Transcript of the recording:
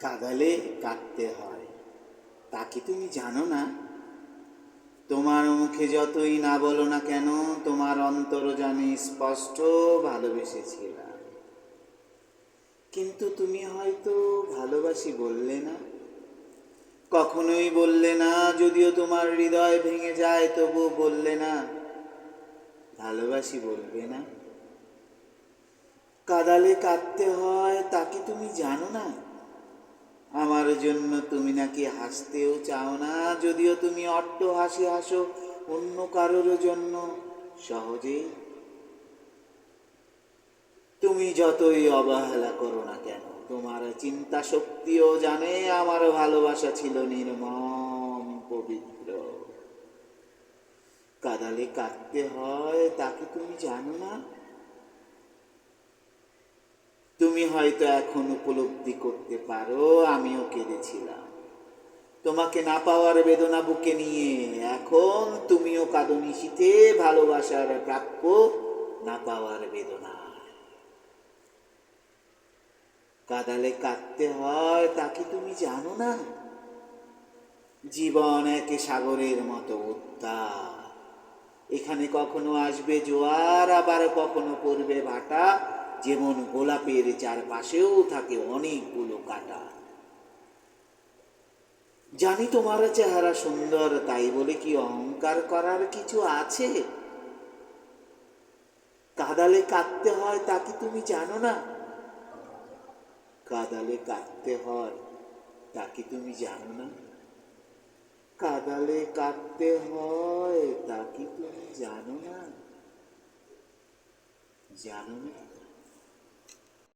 কাঁদালে কাঁদতে হয়, তা কি তুমি জানো না? তোমার মুখে যতই না বলো না কেন, তোমার অন্তর জানে স্পষ্ট ভালোবেসেছিলাম। কিন্তু তুমি হয়তো ভালোবাসি বললে না, কখনোই বললে না। যদিও তোমার হৃদয় ভেঙে যায়, তবুও বললে না ভালোবাসি, বলবে না। কাঁদালে কাঁদতে হয়, তা কি তুমি জানো না? আমার জন্য তুমি নাকি হাসতেও চাও না, যদিও তুমি অট্ট হাসি হাসো অন্য কারোর জন্য সহজেই। তুমি যতই অবহেলা করো না কেন, তোমার চিন্তা শক্তিও জানে আমার ভালোবাসা ছিল নির্মম পবিত্র। কাঁদালে কাঁদতে হয়, তা কি তুমি জানো না? তুমি হয়তো এখন উপলব্ধি করতে পারো আমিও কেঁদেছিলাম তোমাকে না পাওয়ার বেদনা বুকে নিয়ে। এখন তুমিও কাঁদো নিশীথে ভালোবাসার প্রাপ্য না পাওয়ার বেদনা। কাঁদালে কাঁদতে হয়, তা কি তুমি জানো না? জীবন এক সাগরের মতো উত্তাল, এখানে কখনো আসবে জোয়ার, আবার কখনো পড়বে ভাটা। যেমন গোলাপের চারপাশেও থাকে অনেকগুলো কাঁটা। জানি তোমার চেহারা সুন্দর, তাই বলে কি অহংকার করার কিছু আছে? কাঁদালে কাঁদতে হয়, তা কি তুমি জানো না? কাঁদালে কাঁদতে হয়, তা কি তুমি জানো না? কাঁদালে কাঁদতে হয়, তা কি তুমি জানো না? জানো না?